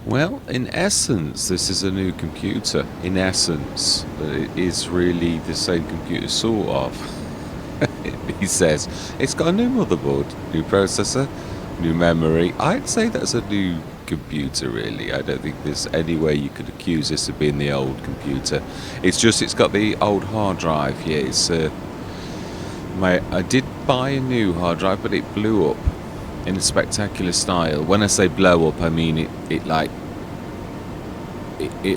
Well, in essence, this is a new computer. In essence, but it is really the same computer, sort of. He says it's got a new motherboard, new processor, new memory. I'd say that's a new computer, really. I don't think there's any way you could accuse this of being the old computer. It's just it's got the old hard drive. Yeah, it's I did buy a new hard drive, but it blew up in a spectacular style. When I say blow up, I mean it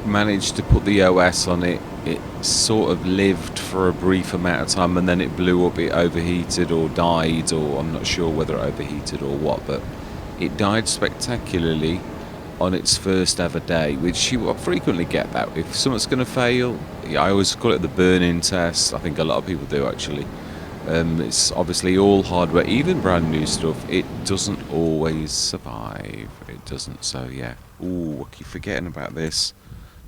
managed to put the OS on it. It sort of lived for a brief amount of time, and then it blew up. It overheated or died, or I'm not sure whether it overheated or what, but it died spectacularly on its first ever day, which you frequently get that. If something's going to fail, I always call it the burn-in test. I think a lot of people do, actually. It's obviously all hardware, even brand new stuff. It doesn't always survive. It doesn't. So yeah. Ooh, I keep forgetting about this.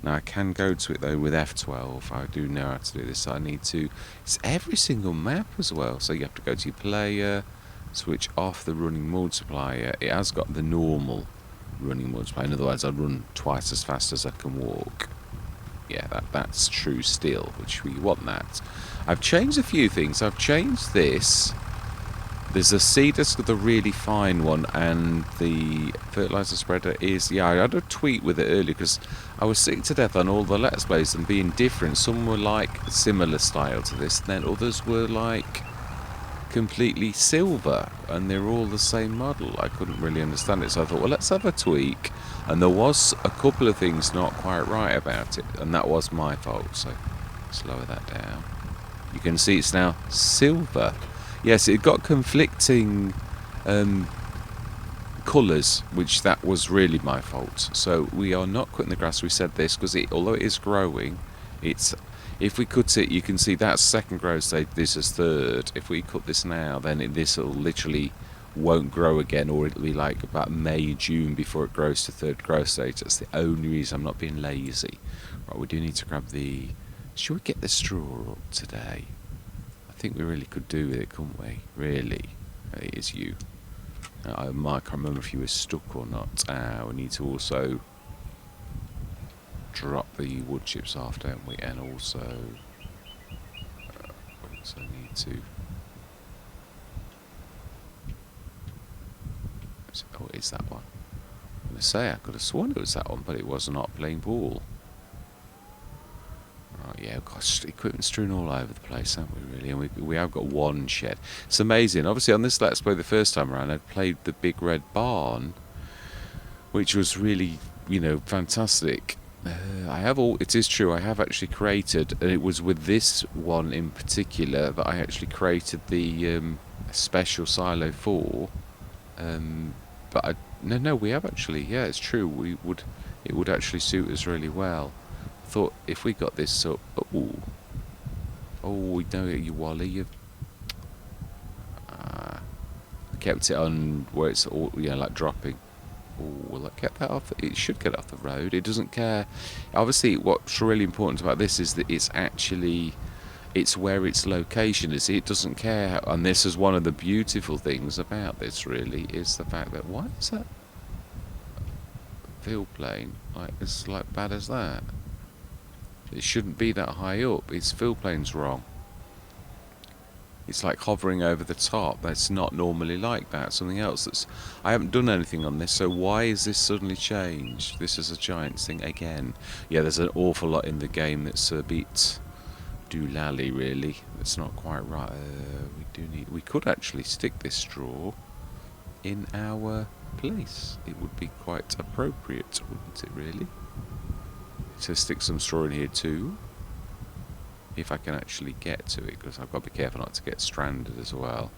Now I can go to it though with F12. I do know how to do this. So I need to. It's every single map as well. So you have to go to your player, switch off the running multiplier. It has got the normal running multiplier. Otherwise, I'd run twice as fast as I can walk. Yeah, that's true still, which we want that. I've changed a few things. I've changed this. There's a seed that's got the really fine one, and the fertilizer spreader is... Yeah, I had a tweet with it earlier because I was sick to death on all the Let's Plays and being different. Some were like similar style to this, and then others were like completely silver, and they're all the same model. I couldn't really understand it, so I thought, well, let's have a tweak. And there was a couple of things not quite right about it, and that was my fault, so let's lower that down. You can see it's now silver. Yes, it got conflicting colours, which that was really my fault. So we are not cutting the grass. We said this because although it is growing, it's... If we cut it, you can see that's second growth stage, this is third. If we cut this now, then this will literally won't grow again, or it'll be like about May, June before it grows to third growth stage. That's the only reason. I'm not being lazy. Right, we do need to grab the... Should we get the straw up today? I think we really could do with it, couldn't we? Really? It is you. I can't remember if you were stuck or not. We need to also drop the wood chips off, don't we? And also need to... Oh, it's that one. I'm going to say I could have sworn it was that one, but it was not playing ball. Right, yeah, we've got equipment strewn all over the place, haven't we, really? And we have got one shed. It's amazing. Obviously, on this Let's Play the first time around, I played the Big Red Barn, which was really, fantastic. It is true, I have actually created, and it was with this one in particular that I actually created the special silo for. But no, we have actually, yeah, it's true. It would actually suit us really well. I thought if we got this up, we know you, Wally. Kept it on where it's all, like dropping. Will it get that off? It should get off the road. It doesn't care. Obviously, what's really important about this is that it's where its location is. It doesn't care. And this is one of the beautiful things about this, really, is the fact that why is that field plane it's like bad as that? It shouldn't be that high up. Its field plane's wrong. It's like hovering over the top. That's not normally like that. Something else that's... I haven't done anything on this, so why is this suddenly changed? This is a giant thing again. Yeah, there's an awful lot in the game that's a bit doolally, really. It's not quite right. We could actually stick this straw in our place. It would be quite appropriate, wouldn't it, really? To stick some straw in here too. If I can actually get to it, because I've got to be careful not to get stranded as well.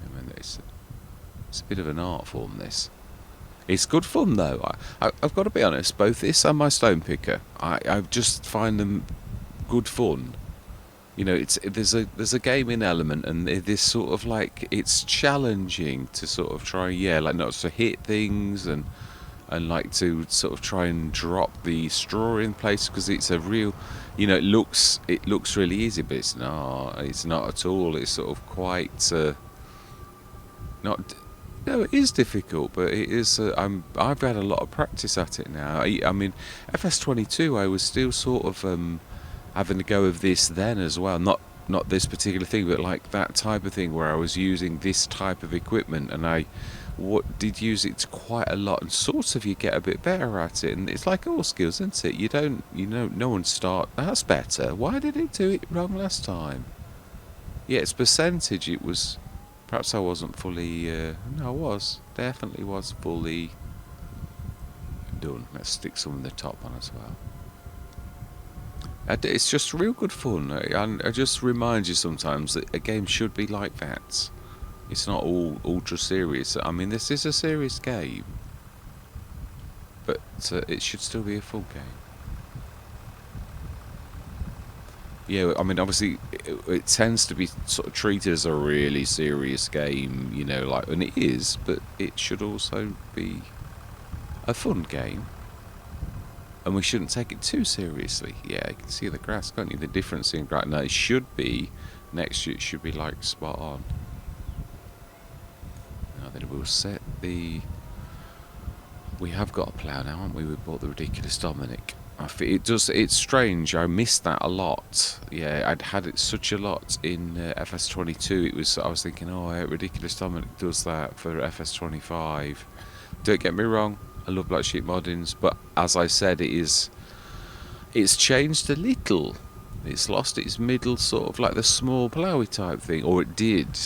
I mean, it's a bit of an art form, this. It's good fun, though. I've got to be honest, both this and my stone picker, I just find them good fun. There's a gaming element, and this sort of like, it's challenging to sort of try, like not to hit things and like to sort of try and drop the straw in place, because it's a real, it looks really easy, but it's not at all. It's sort of quite not No, it is difficult, but it is. I've had a lot of practice at it now. I mean, FS22, I was still sort of having to go of this then as well. Not this particular thing, but like that type of thing where I was using this type of equipment, and I did use it quite a lot, and sort of you get a bit better at it. And it's like all skills, isn't it? No one start. That's better. Why did it do it wrong last time? Yeah, its percentage. It was. Perhaps I wasn't fully. No, I was. Definitely was fully done. Let's stick some of the top on as well. It's just real good fun. I just remind you sometimes that a game should be like that. It's not all ultra serious. I mean, this is a serious game, but it should still be a full game. Yeah, I mean, obviously, it tends to be sort of treated as a really serious game, like, and it is, but it should also be a fun game. And we shouldn't take it too seriously. Yeah, you can see the grass, can't you? The difference in grass. No, it should be, next year it should be like spot on. Now then we'll set the... We have got a plough now, haven't we? We bought the ridiculous Dominic. It's strange, I missed that a lot. Yeah, I'd had it such a lot in FS22. I was thinking, oh, ridiculous Dominic does that for FS25. Don't get me wrong, I love Black Sheep Moddings, but as I said, it's changed a little. It's lost its middle, sort of like the small ploughy type thing, or it did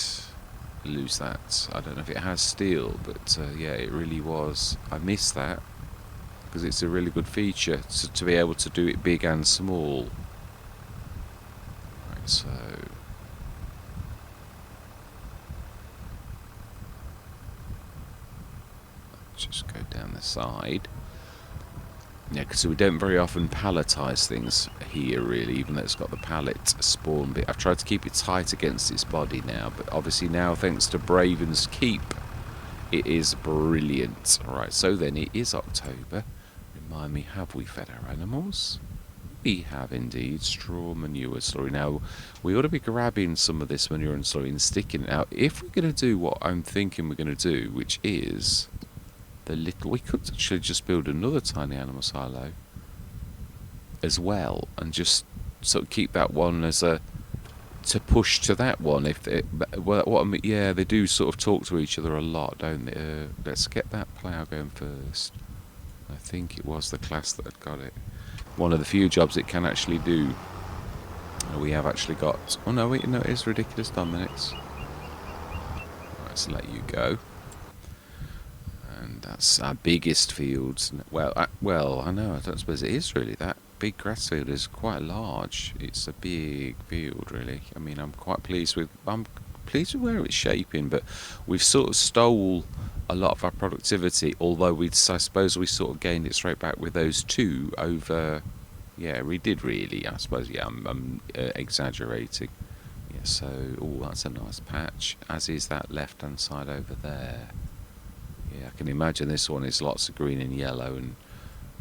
lose that. I don't know if it has still, but yeah, it really was. I missed that because it's a really good feature to be able to do it big and small. Right, so just go down the side. Yeah, because we don't very often palletise things here, really, even though it's got the pallet spawn bit. I've tried to keep it tight against its body now, but obviously now, thanks to Braven's Keep, it is brilliant. Alright, so then it is October. Remind me, have we fed our animals? We have indeed. Straw manure slurry. Now, we ought to be grabbing some of this manure and slurry and sticking it out. If we're going to do what I'm thinking we're going to do, which is... we could actually just build another tiny animal silo as well, and just sort of keep that one as a to push to that one. If they, well, what I mean, yeah, they do sort of talk to each other a lot, don't they? Let's get that plough going first. I think it was the class that had got it. One of the few jobs it can actually do. We have actually got. Oh no, wait, no, it is ridiculous Dominic's. Let's let you go. And that's our biggest fields. Well, I know. I don't suppose it is really. That big grass field is quite large. It's a big field, really. I mean, I'm pleased with where it's shaping, but we've sort of stole a lot of our productivity. Although I suppose we sort of gained it straight back with those two over. Yeah, we did really. I suppose. Yeah, I'm exaggerating. Yeah. So, oh, that's a nice patch. As is that left-hand side over there. Yeah, I can imagine this one is lots of green and yellow, and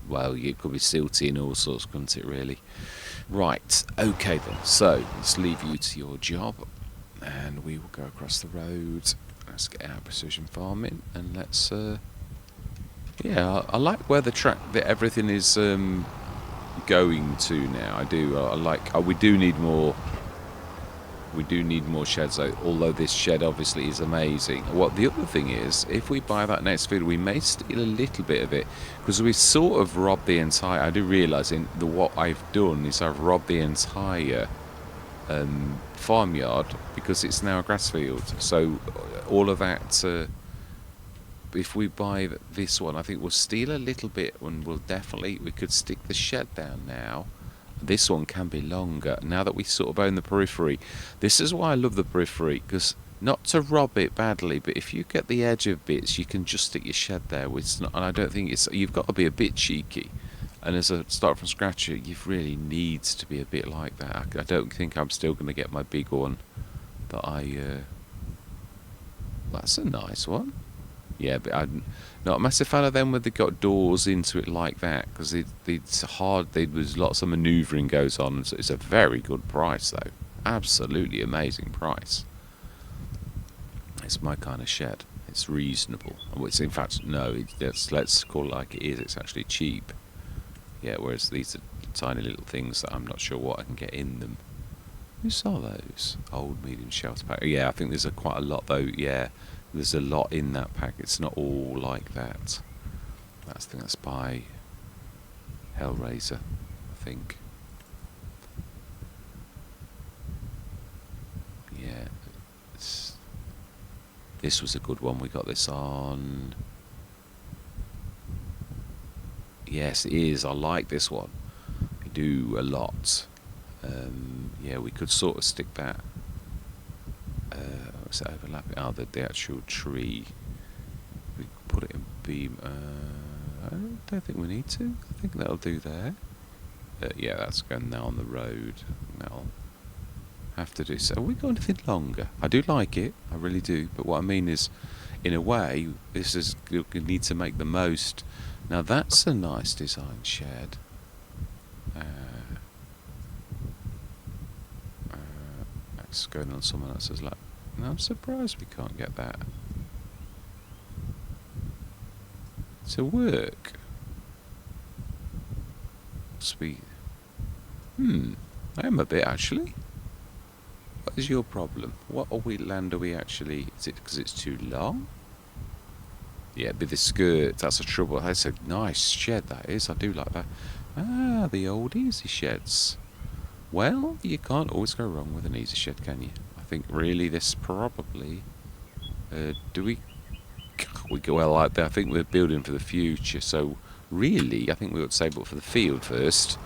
well, it could be silty and all sorts, couldn't it, really? Right, okay then, so let's leave you to your job, and we will go across the road. Let's get our precision farming, and let's yeah, I like where the track that everything is going to now. I do. I like. We do need more. We do need more sheds, although this shed obviously is amazing. What the other thing is, if we buy that next field, we may steal a little bit of it, because we sort of robbed the entire... I do realise what I've done is I've robbed the entire farmyard, because it's now a grass field. So all of that, if we buy this one, I think we'll steal a little bit, and we could stick the shed down now. This one can be longer now that we sort of own the periphery. This is why I love the periphery, because not to rob it badly, but if you get the edge of bits, you can just stick your shed there. And I don't think you've got to be a bit cheeky. And as a start from scratch, you really needs to be a bit like that. I don't think I'm still going to get my big one, but that's a nice one. Yeah, but I'm not a massive fan of them when they got doors into it like that, because it's hard. There's lots of manoeuvring goes on. So it's a very good price, though. Absolutely amazing price. It's my kind of shed. it's reasonable. It's in fact no. Let's call it like it is. It's actually cheap. Yeah. Whereas these are tiny little things that I'm not sure what I can get in them. Who saw those? Old, medium, shelter pack. Yeah, I think there's quite a lot though. Yeah, there's a lot in that pack. It's not all like that. I think that's by Hellraiser, I think. Yeah, this was a good one. We got this on. Yes, it is. I like this one. We do a lot. Yeah, we could sort of stick that. What's that overlapping? Oh, the actual tree. We put it in beam. I don't think we need to. I think that'll do there. Yeah, that's going now on the road. That'll have to do so. Have we got anything longer? I do like it. I really do. But what I mean is, in a way, this is you need to make the most. Now that's a nice design shed. That's going on someone else's lap. Now I'm surprised we can't get that to work. Sweet. I am a bit actually. What is your problem? What land are we actually? Is it because it's too long? Yeah, it'd be the skirt. That's the trouble. That's a nice shed, that is. I do like that. Ah, the old easy sheds. Well, you can't always go wrong with an easy shed, can you? I think really this probably... do we go well like that? I think we're building for the future, so really I think we ought to save up for the field first.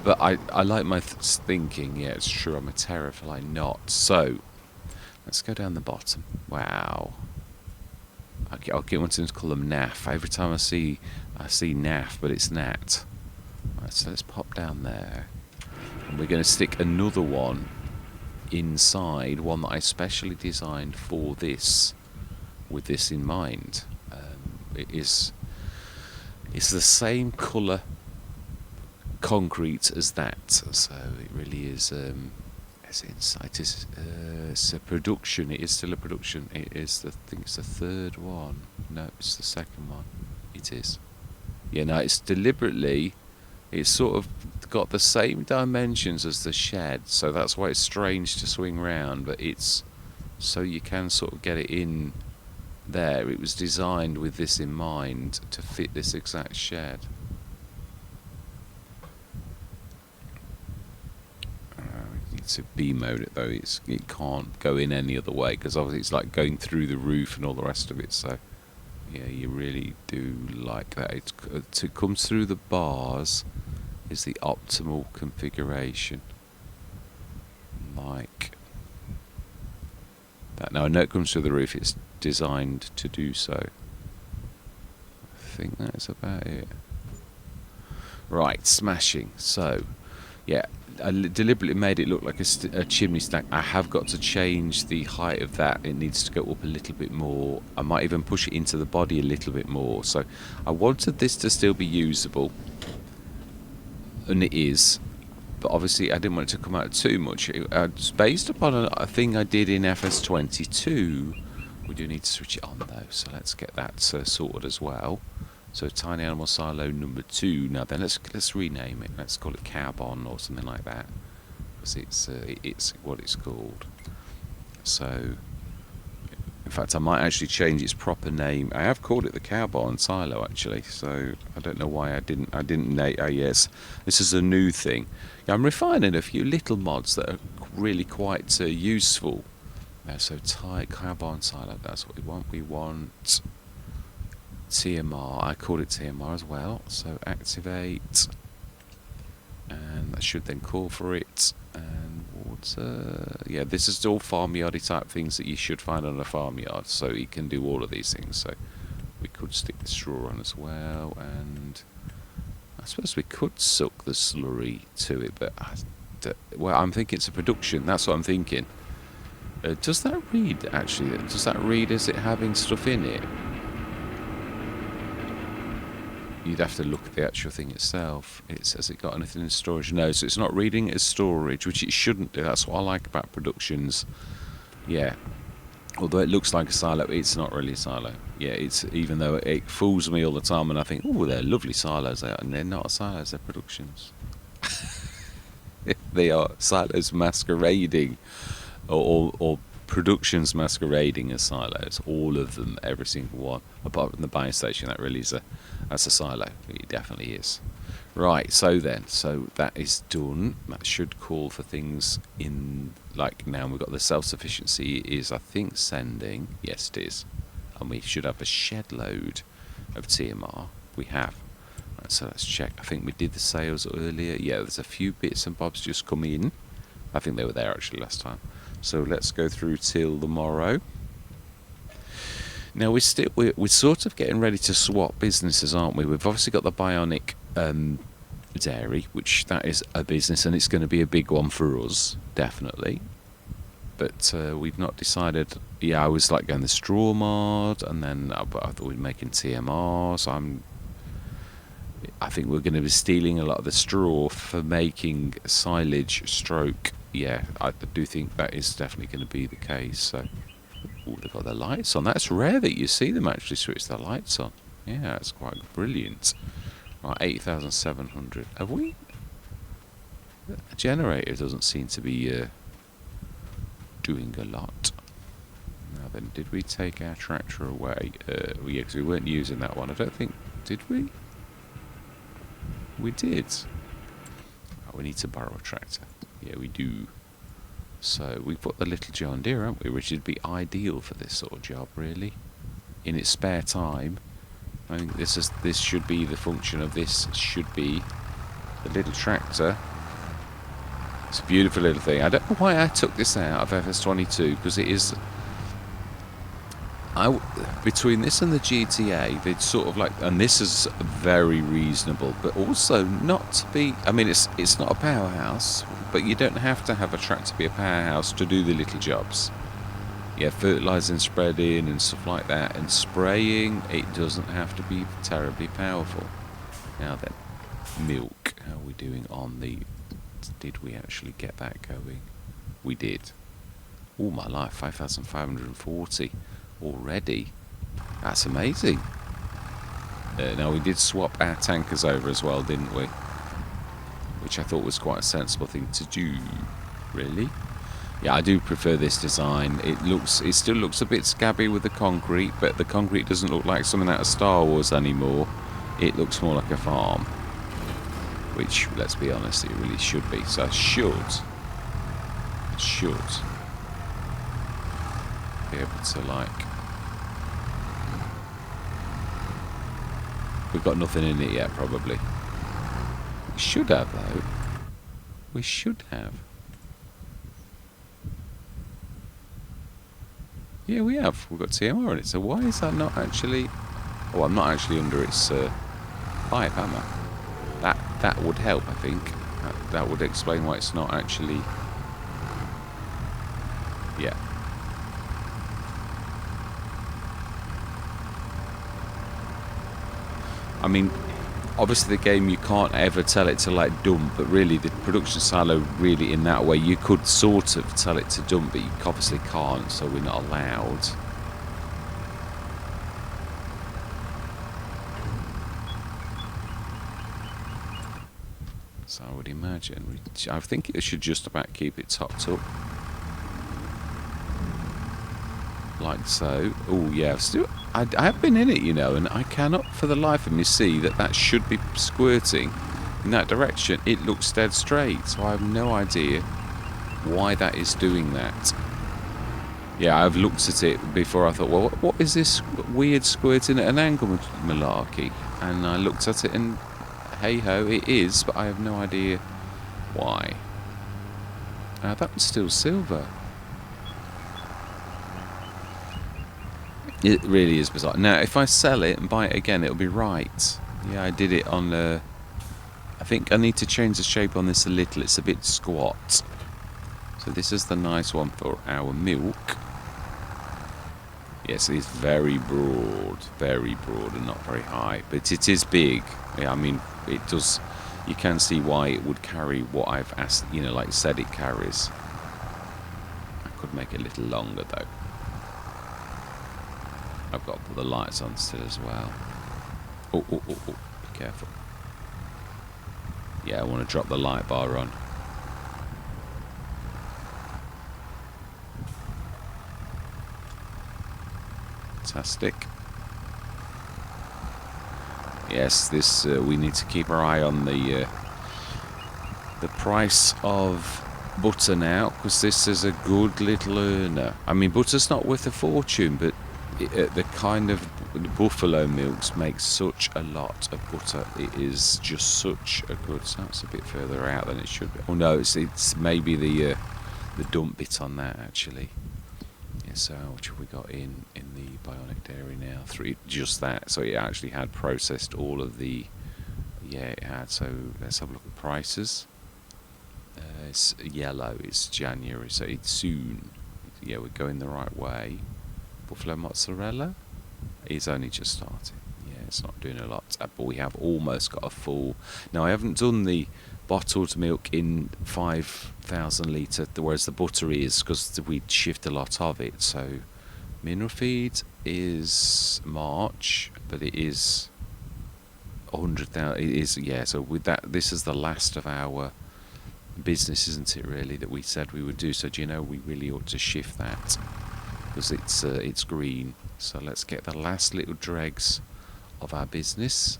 But I like my thinking. Yeah, it's true, I'm a terrafly not. So let's go down the bottom. Wow. I'll get one to call them NAF. Every time I see NAF, but it's NAT. Right, so let's pop down there. And we're going to stick another one inside, one that I specially designed for this, with this in mind. It's the same colour concrete as that, so it really is. It's a production. It is still a production. It is I think it's the third one. No, it's the second one. It is. Yeah, no, it's deliberately. It's sort of got the same dimensions as the shed, so that's why it's strange to swing round. But it's so you can sort of get it in there. It was designed with this in mind to fit this exact shed. To B mode it though, it can't go in any other way because obviously it's like going through the roof and all the rest of it. So yeah, you really do like that. It's to come through the bars is the optimal configuration, like that. Now I know it comes through the roof. It's designed to do so. I think that's about it. Right, smashing. So yeah, I deliberately made it look like a chimney stack. I have got to change the height of that. It needs to go up a little bit more. I might even push it into the body a little bit more. So I wanted this to still be usable, and it is. But obviously I didn't want it to come out too much. It's based upon a thing I did in FS25. We do need to switch it on though, so let's get that sorted as well. So tiny animal silo number 2. Now then, let's rename it. Let's call it Carbon or something like that, because it's what it's called. So, in fact, I might actually change its proper name. I have called it the Carbon silo actually. So I don't know why I didn't name. Yes, this is a new thing. I'm refining a few little mods that are really quite useful. So Carbon silo. That's what we want. We want TMR, I called it TMR as well, so activate, and that should then call for it, and water, yeah, this is all farmyardy type things that you should find on a farmyard, so you can do all of these things. So we could stick the straw on as well, and I suppose we could suck the slurry to it, but well, I'm thinking it's a production, that's what I'm thinking. Does that read, actually, does that read as it having stuff in it? You'd have to look at the actual thing itself. Has it got anything in storage? No, so it's not reading it as storage, which it shouldn't do. That's what I like about productions. Yeah. Although it looks like a silo, it's not really a silo. Yeah, it's, even though it fools me all the time, and I think, oh, they're lovely silos, and they're not silos, they're productions. They are silos masquerading, or productions masquerading as silos. All of them, every single one, apart from the buying station, that really is that's a silo. It definitely is. Right, so that is done. That should call for things in, like, now we've got the self-sufficiency is, I think, sending. Yes, it is. And we should have a shed load of TMR. We have. Right, so let's check. I think we did the sales earlier. Yeah, there's a few bits and bobs just come in. I think they were there actually last time. So let's go through till the morrow. Now we're sort of getting ready to swap businesses, aren't we? We've obviously got the Bionic dairy, which that is a business, and it's going to be a big one for us, definitely. But we've not decided. Yeah, I was like going the straw mod, and then I thought we were making TMR. So I think we're going to be stealing a lot of the straw for making silage stroke. Yeah, I do think that is definitely going to be the case. So, oh, they've got their lights on. That's rare that you see them actually switch their lights on. Yeah, that's quite brilliant. Right, 8,700. Have we? The generator doesn't seem to be doing a lot. Now then, did we take our tractor away? Yeah, because we weren't using that one. I don't think. Did we? We did. Oh, we need to borrow a tractor. Yeah, we do. So we put the little John Deere, haven't we? Which would be ideal for this sort of job, really. In its spare time. I think this should be the function of this. Should be the little tractor. It's a beautiful little thing. I don't know why I took this out of FS25, because it is. Between this and the GTA, they'd sort of like, and this is very reasonable, but also not to be. I mean, it's not a powerhouse, but you don't have to have a tractor to be a powerhouse to do the little jobs. Yeah, fertilising, spreading, and stuff like that, and spraying. It doesn't have to be terribly powerful. Now then, milk. How are we doing on the? Did we actually get that going? We did. All my life, 5,540 already. That's amazing. Now we did swap our tankers over as well, didn't we? Which I thought was quite a sensible thing to do. Really? Yeah, I do prefer this design. It still looks a bit scabby with the concrete, but the concrete doesn't look like something out of Star Wars anymore. It looks more like a farm. Which, let's be honest, it really should be. So I should be able to, like... We've got nothing in it yet, probably. We should have, though. We should have. Yeah, we have. We've got TMR in it. So why is that not actually... Oh, I'm not actually under its pipe, am I? That would help, I think. That would explain why it's not actually... Yeah. I mean, obviously the game, you can't ever tell it to, like, dump, but really the production silo, really, in that way, you could sort of tell it to dump, but you obviously can't, so we're not allowed. So I would imagine, I think it should just about keep it topped up. Like so. Oh yeah, I have been in it, you know, and I cannot for the life of me see that should be squirting in that direction. It looks dead straight, so I have no idea why that is doing that. Yeah, I've looked at it before. I thought, well, what is this weird squirting at an angle malarkey? And I looked at it and hey ho, it is, but I have no idea why. That was still silver. It really is bizarre. Now, if I sell it and buy it again, it'll be right. Yeah, I did it on I think I need to change the shape on this a little. It's a bit squat. So this is the nice one for our milk. Yes, it's very broad and not very high. But it is big. Yeah, I mean, it does... You can see why it would carry what I've asked, you know, like said it carries. I could make it a little longer, though. I've got to put the lights on still as well. Oh, oh, oh, oh, be careful. Yeah, I want to drop the light bar on. Fantastic. Yes, this we need to keep our eye on the price of butter now, because this is a good little earner. I mean, butter's not worth a fortune, but the kind of buffalo milks make such a lot of butter. It is just such a good. So it's a bit further out than it should be. Oh no, it's maybe the dump bit on that actually. Yeah, so which have we got in the Bionic Dairy now? 3, just that. So it actually had processed all of the. Yeah, it had. So let's have a look at prices. It's yellow. It's January, so it's soon. Yeah, we're going the right way. Buffalo mozzarella is only just starting. Yeah, it's not doing a lot, but we have almost got a full. Now I haven't done the bottled milk in 5,000 litre, whereas the butter is, because we shift a lot of it. So mineral feed is March, but it is 100,000. It is, yeah. So with that, this is the last of our business, isn't it? Really, that we said we would do. So do you know, we really ought to shift that, because it's green. So let's get the last little dregs of our business.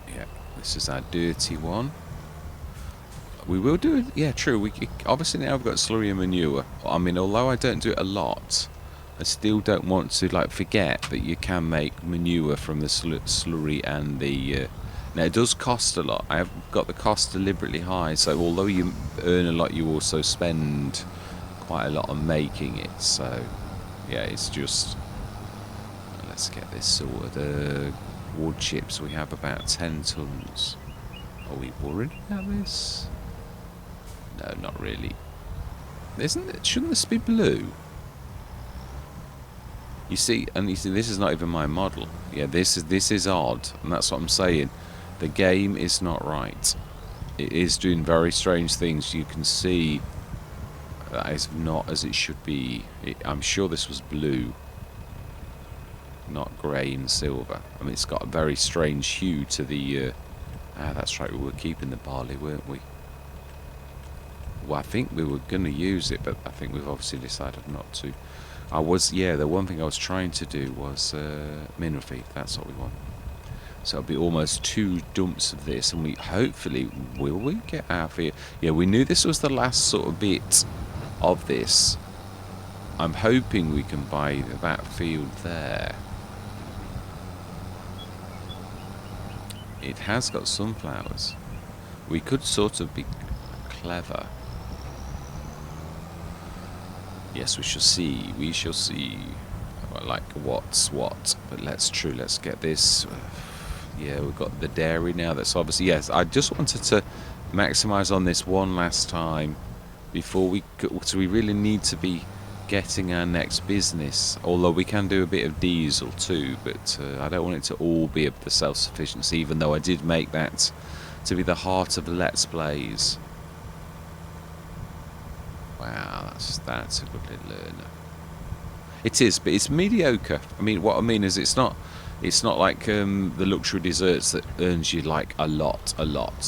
Yeah, this is our dirty one. We will do it. Yeah, true. We obviously now we've got slurry and manure. I mean, although I don't do it a lot, I still don't want to forget that you can make manure from the slurry and the. Now it does cost a lot. I have got the cost deliberately high. So although you earn a lot, you also spend quite a lot on making it. So yeah, it's just. Let's get this sorted. Wood chips. We have about 10 tons. Are we worried about this? No, not really. Isn't it? Shouldn't this be blue? You see, this is not even my model. Yeah, this is odd, and that's what I'm saying. The game is not right. It is doing very strange things. You can see that is not as it should be. I'm sure this was blue, not grey and silver. I mean, it's got a very strange hue to the. That's right. We were keeping the barley, weren't we? Well, I think we were going to use it, but I think we've obviously decided not to. The one thing I was trying to do was mineral feed. That's what we want. So it'll be almost 2 dumps of this, and we hopefully will we get our field. Yeah, we knew this was the last sort of bit of this. I'm hoping we can buy that field there. It has got sunflowers. We could sort of be clever. Yes, we shall see. We shall see. Like what's what. But let's get this. Yeah, we've got the dairy now. That's obviously, yes. I just wanted to maximise on this one last time before we go. So we really need to be getting our next business. Although we can do a bit of diesel too, but I don't want it to all be of the self-sufficiency. Even though I did make that to be the heart of the Let's Plays. Wow, that's a good little learner. It is, but it's mediocre. I mean, what I mean is it's not like the luxury desserts that earns you like a lot.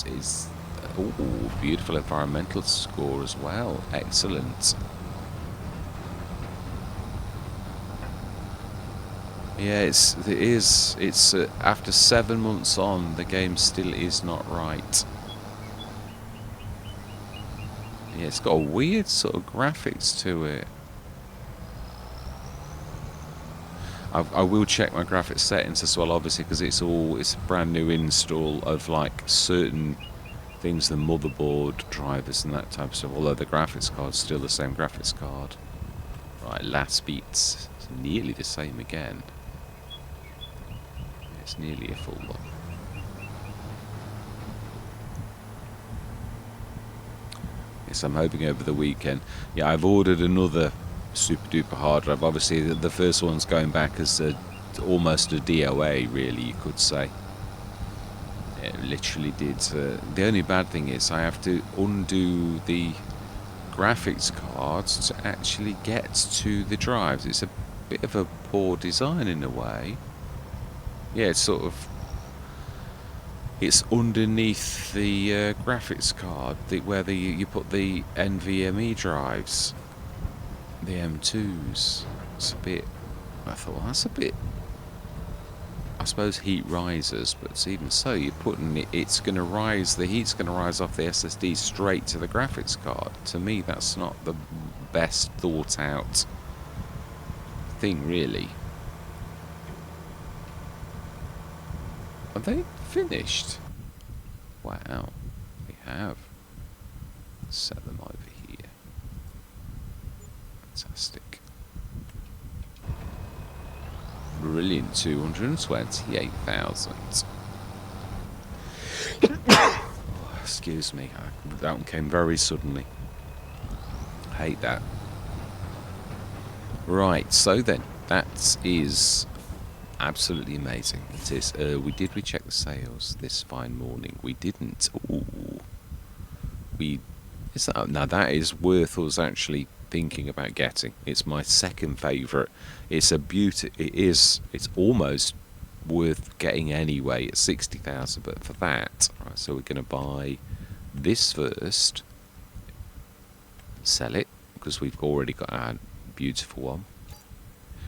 It's beautiful environmental score as well. Excellent. Yeah, it is. It's after 7 months on, the game still is not right. Yeah, it's got a weird sort of graphics to it. I will check my graphics settings as well, obviously, because it's a brand new install of like certain things, the motherboard drivers and that type of stuff. Although the graphics card's still the same graphics card. Right, last beats. It's nearly the same again. It's nearly a full one. Yes, I'm hoping over the weekend. Yeah, I've ordered another super duper hard drive. Obviously the first one's going back as almost a DOA, really, you could say. It literally did. The only bad thing is I have to undo the graphics card to actually get to the drives. It's a bit of a poor design in a way. Yeah, it's sort of, it's underneath the graphics card, where you put the NVMe drives, the M2s. It's a bit, I thought, well, that's a bit, I suppose heat rises, but even so, you're putting it, it's going to rise, the heat's going to rise off the SSD straight to the graphics card. To me, that's not the best thought out thing, really. Are they finished? Wow, we have. Let's set them over here. Fantastic. Brilliant, 228,000. Oh, excuse me, that one came very suddenly. I hate that. Right, so then, that is absolutely amazing. It is. Did we check the sales this fine morning? We didn't. Ooh. Now that is worth us actually thinking about getting. It's my second favourite. It's a beauty. It's almost worth getting anyway at 60,000. But for that, right, so we're going to buy this first. Sell it because we've already got our beautiful one,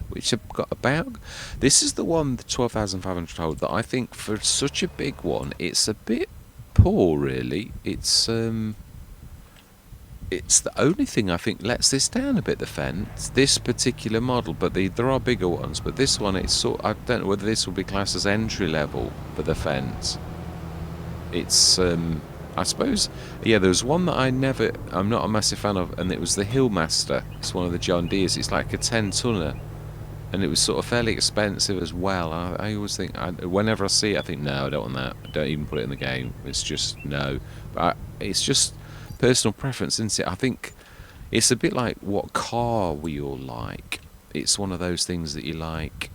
which I've got about. This is the one, the 12,500 hold, that I think for such a big one, it's a bit poor, really. It's the only thing I think lets this down a bit, the fence. This particular model, but there are bigger ones. But this one, it's I don't know whether this will be classed as entry level for the fence. It's I suppose, yeah, there was one that I'm not a massive fan of, and it was the Hillmaster. It's one of the John Deeres. It's like a 10-tonner, and it was sort of fairly expensive as well. I always think, whenever I see it, I think, no, I don't want that. I don't even put it in the game. It's just, no. But it's just personal preference, isn't it? I think it's a bit like what car we all like. It's one of those things that you like.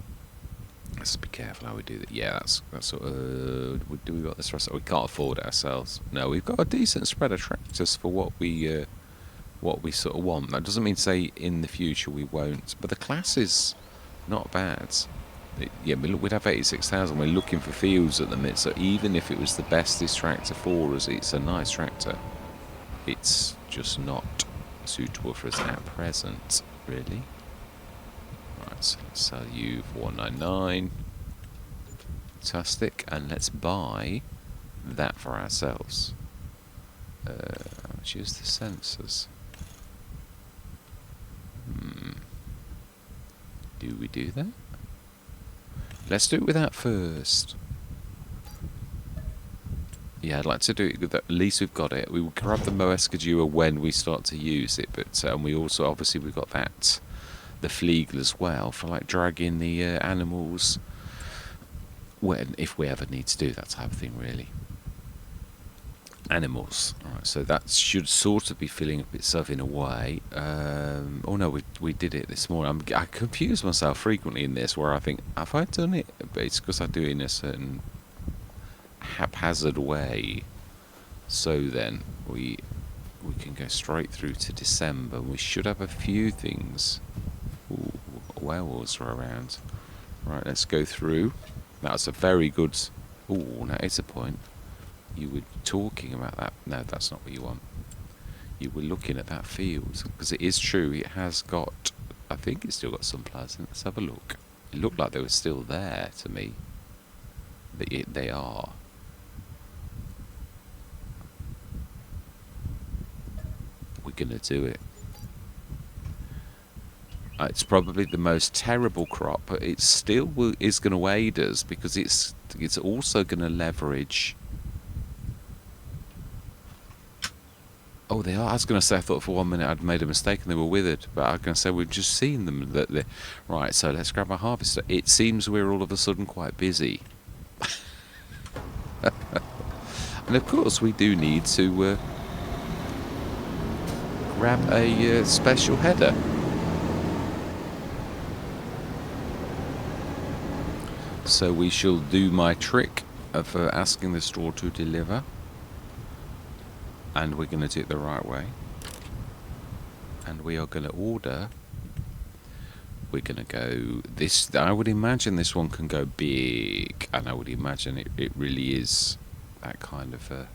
Let's be careful how we do that. Yeah, that's sort of. Do we got this for ourselves? We can't afford it ourselves. No, we've got a decent spread of tractors for what we sort of want. That doesn't mean to say in the future we won't. But the class is not bad. Yeah, we'd have 86,000. We're looking for fields at the minute. So even if it was the bestest tractor for us, it's a nice tractor. It's just not suitable for us at present, really. Right, so let's sell you for 199. Fantastic. And let's buy that for ourselves. Let's use the sensors. Do we do that? Let's do it with that first. Yeah, I'd like to do it with that. At least we've got it. We will grab the Moescadua when we start to use it, but we also, obviously, we've got that, the Fliegel as well, for like dragging the animals if we ever need to do that type of thing, really. Animals. Alright, so that should sort of be filling up itself in a way. Oh no, we did it this morning. I confuse myself frequently in this, where I think, have I done it? But it's because I do it in a certain haphazard way. So then we can go straight through to December. We should have a few things. Ooh, werewolves are around. Right, let's go through. That's a very good. Ooh, now it's a point. You were talking about that. No, that's not what you want. You were looking at that field, because it is true. It has got. I think it's still got some plasma. Let's have a look. It looked like they were still there to me. But they are. We're gonna do it. It's probably the most terrible crop, but it still is going to aid us, because it's also going to leverage. Oh, they are. I was going to say, I thought for 1 minute I'd made a mistake and they were withered, but I was going to say we've just seen them. Right, so let's grab our harvester. It seems we're all of a sudden quite busy. And of course we do need to grab a special header. So we shall do my trick of asking the store to deliver. And we're going to do it the right way. and we are going to order. We're going to go this. I would imagine this one can go big, and I would imagine it really is that kind of a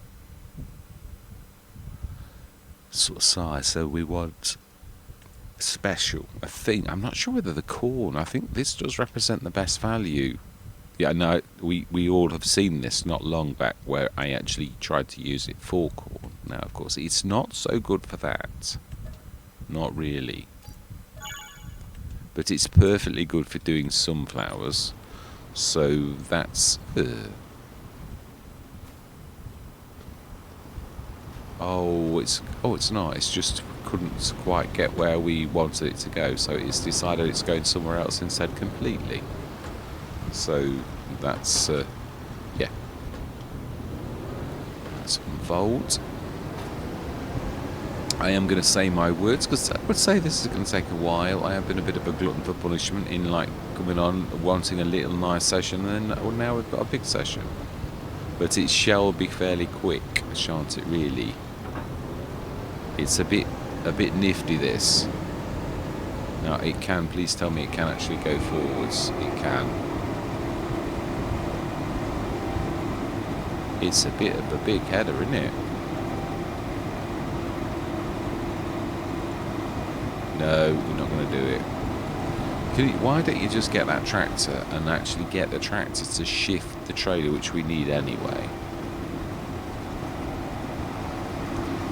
sort of size. So we want special. I think, I'm not sure whether the corn, I think this does represent the best value. Yeah, no, we all have seen this not long back where I actually tried to use it for corn. Now, of course, it's not so good for that. Not really. But it's perfectly good for doing sunflowers. So that's... Oh, it's not. It's just couldn't quite get where we wanted it to go. So it's decided it's going somewhere else instead completely. So that's, yeah. Let's unfold. I am going to say my words, because I would say this is going to take a while. I have been a bit of a glutton for punishment in like coming on, wanting a little nice session, and then, well, now we've got a big session. But it shall be fairly quick, shan't it really? It's a bit nifty, this. Now it can, please tell me it can actually go forwards. It can. It's a bit of a big header, isn't it? No, we're not going to do it. Why don't you just get that tractor and actually get the tractor to shift the trailer, which we need anyway?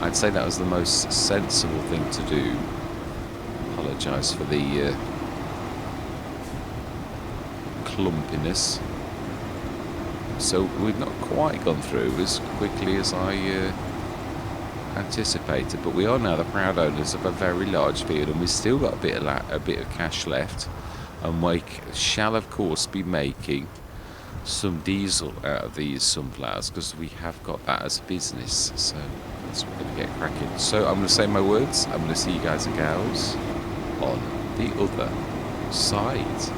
I'd say that was the most sensible thing to do. Apologise for the clumpiness. So we've not quite gone through as quickly as I anticipated, but we are now the proud owners of a very large field, and we've still got a bit of cash left, and we shall of course be making some diesel out of these sunflowers, because we have got that as a business. So that's what we're going to get cracking. So I'm going to say my words. I'm going to see you guys and gals on the other side.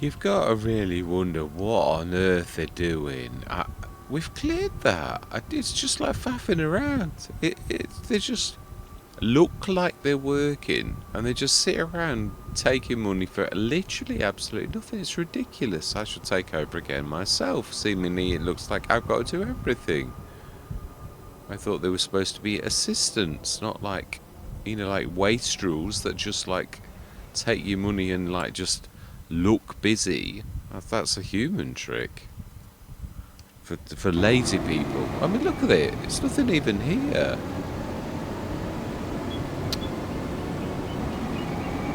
You've got to really wonder what on earth they're doing. We've cleared that. It's just like faffing around. They just look like they're working, and they just sit around taking money for literally absolutely nothing. It's ridiculous. I should take over again myself. Seemingly, it looks like I've got to do everything. I thought they were supposed to be assistants, not like, like wastrels that just like take your money and like just look busy. That's a human trick for lazy people. I mean, look at it. It's nothing even here.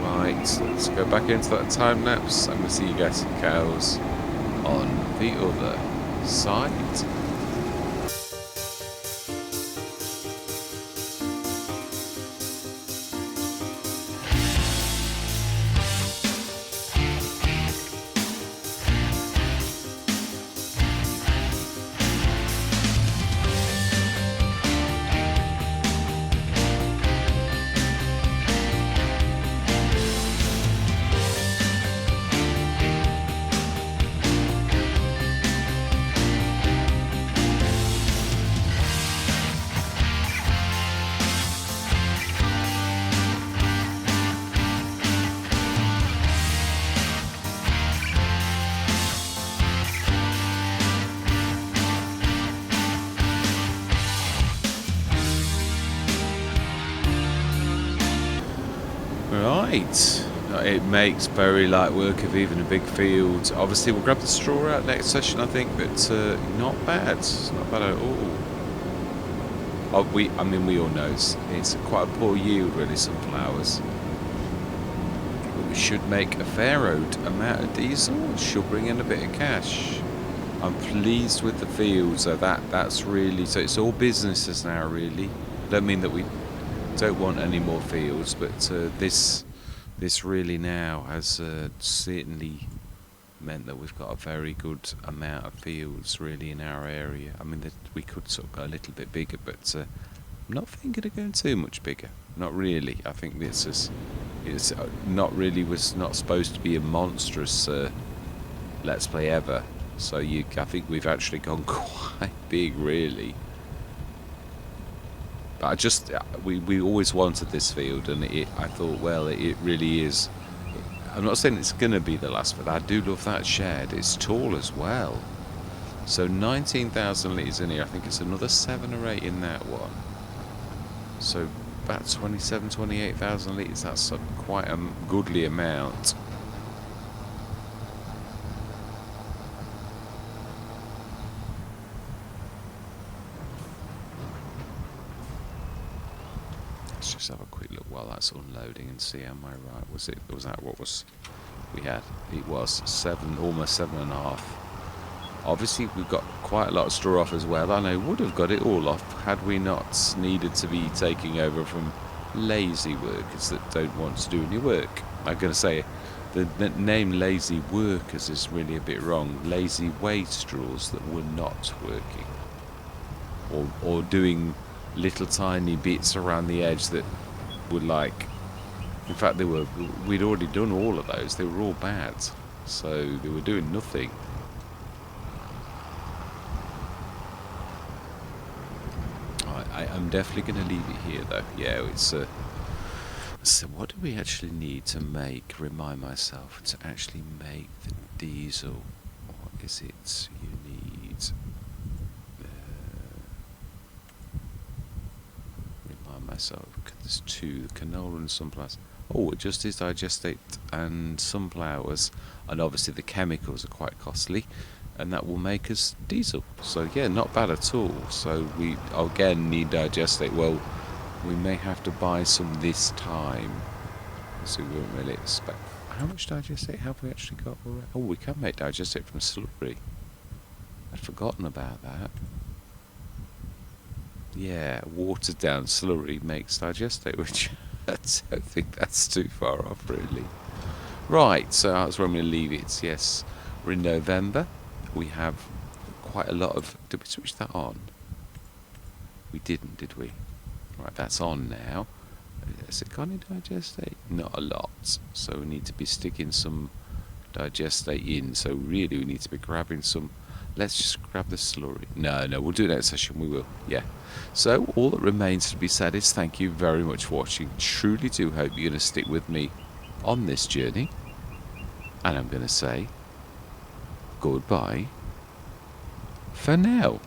Right, let's go back into that time lapse and we'll see you guys some cows on the other side. Right, it makes very light work of even a big field. Obviously we'll grab the straw out next session, I think, but not bad. It's not bad at all. I mean, we all know it's quite a poor yield, really, sunflowers. But we should make a fair amount of diesel. It should bring in a bit of cash. I'm pleased with the field, so that's really, so it's all businesses now, really. Don't mean that we don't want any more fields, but this really now has certainly meant that we've got a very good amount of fields really in our area. I mean, we could sort of go a little bit bigger, but I'm not thinking of going too much bigger. Not really. I think it's not really, was not supposed to be a monstrous Let's Play ever. So I think we've actually gone quite big, really. But we always wanted this field, and I thought, well, it really is. I'm not saying it's going to be the last, but I do love that shed. It's tall as well. So 19,000 litres in here. I think it's another 7 or 8 in that one. So about 27, 28,000 litres. That's quite a goodly amount. Let's just have a quick look while that's unloading and see, am I right? Was that what we had? It was 7, almost 7.5. Obviously we've got quite a lot of straw off as well, and I would have got it all off had we not needed to be taking over from lazy workers that don't want to do any work. I'm going to say the name lazy workers is really a bit wrong. Lazy wastrels that were not working or doing little tiny bits around the edge that were like, in fact we'd already done all of those. They were all bad, so they were doing nothing. I'm definitely going to leave it here though. Yeah, it's so what do we actually need to make, remind myself, to actually make the diesel? What is it you need? Myself, there's 2, canola and sunflowers. Oh, it just is digestate and sunflowers, and obviously the chemicals are quite costly, and that will make us diesel. So yeah, not bad at all. So we again need digestate. Well, we may have to buy some this time, so we won't really expect. How much digestate have we actually got already? Oh, we can make digestate from slurry. I'd forgotten about that. Yeah, watered down slurry makes digestate, which I don't think that's too far off, really. Right, so that's where I'm going to leave it. Yes, we're in November. We have quite a lot of... Did we switch that on? We didn't, did we? Right, that's on now. Has it gone in digestate? Not a lot. So we need to be sticking some digestate in. So really, we need to be grabbing some. Let's just grab the slurry. No, we'll do that session. We will. Yeah. So all that remains to be said is thank you very much for watching. Truly do hope you're going to stick with me on this journey. And I'm going to say goodbye for now.